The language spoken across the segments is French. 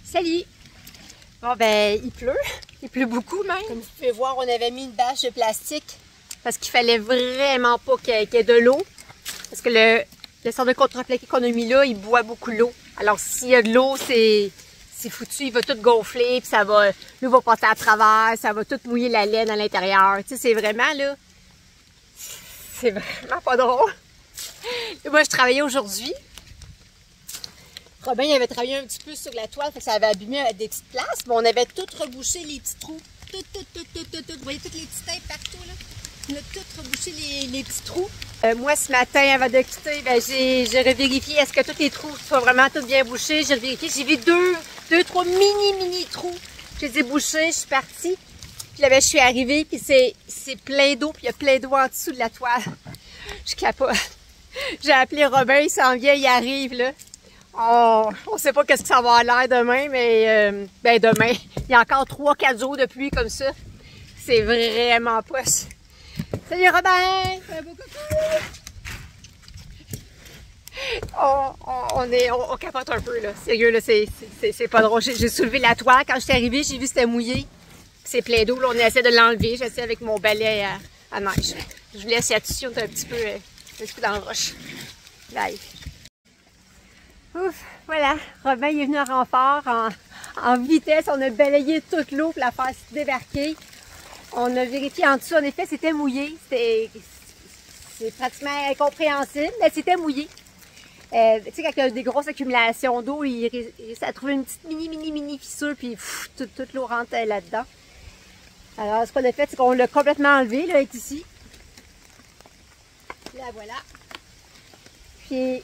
Salut! Bon ben, il pleut beaucoup même. Comme vous pouvez voir, on avait mis une bâche de plastique parce qu'il fallait vraiment pas qu'il y ait de l'eau. Parce que le centre de contreplaqué qu'on a mis là, il boit beaucoup l'eau. Alors s'il y a de l'eau, c'est foutu, il va tout gonfler, puis l'eau va passer à travers, ça va tout mouiller la laine à l'intérieur. Tu sais, c'est vraiment là, c'est vraiment pas drôle. Et moi, je travaillais aujourd'hui. Robin, il avait travaillé un petit peu sur la toile, fait que ça avait abîmé des petites places, mais on avait tout rebouché les petits trous. Tout. Vous voyez toutes les petits tapes partout, là? On a tout rebouché les petits trous. Moi, ce matin, avant de quitter, ben, j'ai revérifié est-ce que tous les trous soient vraiment tous bien bouchés. J'ai vérifié, j'ai vu deux, trois mini trous. Je les ai bouchés, je suis partie. Puis là, ben, je suis arrivée, puis c'est plein d'eau, puis il y a plein d'eau en dessous de la toile. Je capote. J'ai appelé Robin, il s'en vient, il arrive, là. On sait pas qu'est-ce que ça va avoir l'air demain, mais ben demain, il y a encore 3-4 jours de pluie comme ça. C'est vraiment poche. Salut Robin! Un beau coucou! On capote un peu là. Sérieux là, c'est pas drôle. J'ai soulevé la toile. Quand je suis arrivée, j'ai vu que c'était mouillé. C'est plein d'eau. Là, on essaie de l'enlever. J'essaie avec mon balai à neige. Je vous laisse là-dessus, on est un petit peu dans la roche. Bye! Ouf, voilà, Robin il est venu en renfort, en vitesse, on a balayé toute l'eau pour la faire débarquer. On a vérifié en dessous, en effet, c'était mouillé, c'est pratiquement incompréhensible, mais c'était mouillé. Tu sais, quand il y a des grosses accumulations d'eau, ça a trouvé une petite mini fissure, puis toute l'eau rentre là-dedans. Alors, ce qu'on a fait, c'est qu'on l'a complètement enlevé, là, elle est ici. Là, voilà. Puis,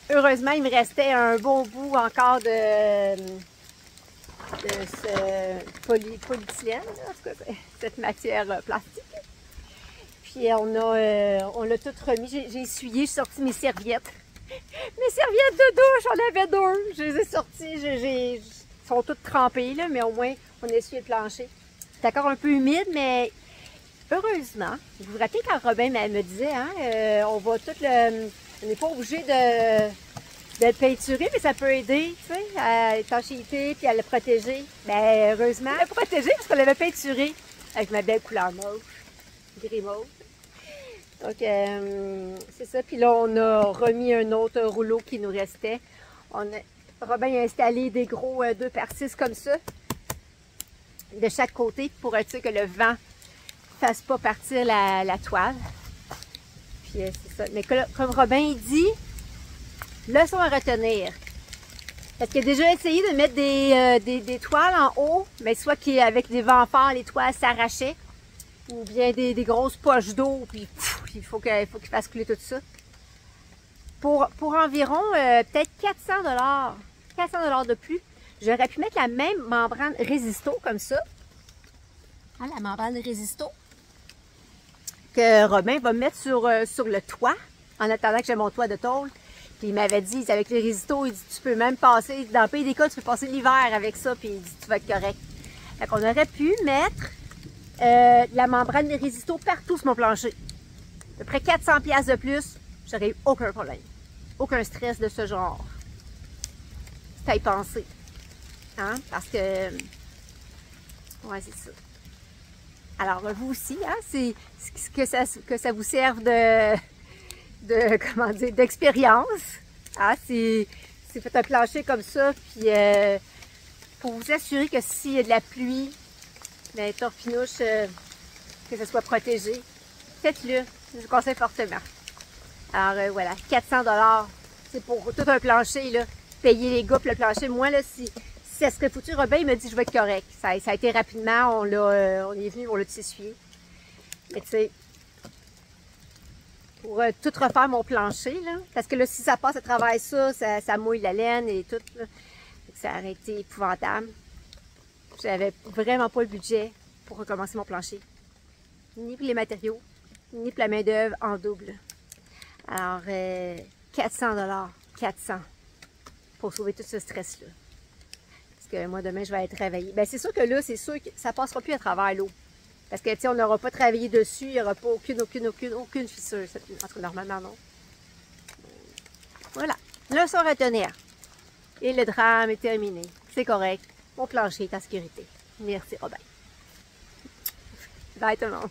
heureusement, il me restait un bon bout encore de ce polyéthylène, en tout cas, cette matière plastique. Puis, on l'a tout remis. J'ai essuyé, j'ai sorti mes serviettes. Mes serviettes de douche, j'en avais deux. Je les ai sorties, ils sont toutes trempées, là, mais au moins, on a essuyé le plancher. C'est encore un peu humide, mais heureusement, vous vous rappelez quand Robin me disait, hein, on n'est pas obligé de le peinturer, mais ça peut aider, tu sais, à l'étanchéité puis à le protéger. Bien, heureusement, le protéger parce qu'on l'avait peinturé avec ma belle couleur mauve, gris mauve. Donc, c'est ça. Puis là, on a remis un autre rouleau qui nous restait. Robin a installé des gros 2x6 comme ça, de chaque côté, pour être sûr que le vent ne fasse pas partir la toile. Puis c'est ça. Mais comme Robin il dit, leçon à retenir. Parce qu'il a déjà essayé de mettre des toiles en haut, mais soit qu'avec des vents forts, les toiles s'arrachaient, ou bien des grosses poches d'eau, puis il faut qu'il fasse couler tout ça. Pour environ peut-être 400 $, de plus, j'aurais pu mettre la même membrane résisto comme ça. Hein, la membrane résisto que Robin va mettre sur le toit, en attendant que j'ai mon toit de tôle. Puis il m'avait dit, avec les résistaux, il dit, tu peux même passer, dans le pays des cas, tu peux passer l'hiver avec ça, puis il dit, tu vas être correct. Fait qu'on aurait pu mettre la membrane de résisto partout sur mon plancher. À peu près 400 $ de plus, j'aurais eu aucun problème. Aucun stress de ce genre. C'est à y penser. Hein? Parce que, ouais, c'est ça. Alors, vous aussi, hein, c'est que ça vous serve comment dire, d'expérience. Hein, c'est fait un plancher comme ça, puis pour vous assurer que s'il y a de la pluie, ben, torpinouche, que ça soit protégé, faites-le. Je vous conseille fortement. Alors, voilà, 400 $, c'est pour tout un plancher, là. Payer les gars pour le plancher. Moi, là, si ça serait foutu, Robin, il m'a dit je vais être correct. Ça a été rapidement, on est venu, on l'a tout essuyé. Mais tu sais, pour tout refaire mon plancher, là, parce que là, si ça passe à travers ça mouille la laine et tout, là. Ça aurait été épouvantable. J'avais vraiment pas le budget pour recommencer mon plancher. Ni pour les matériaux, ni pour la main d'œuvre en double. Alors, 400 $, 400 pour sauver tout ce stress-là. Parce que moi, demain, je vais être travailler. Bien, c'est sûr que là, c'est sûr que ça ne passera plus à travers l'eau. Parce que, tu sais, on n'aura pas travaillé dessus, il n'y aura pas aucune fissure. En tout cas, normalement, non. Voilà. Leçon à retenir. Et le drame est terminé. C'est correct. Mon plancher est en sécurité. Merci, Robin. Bye tout le monde.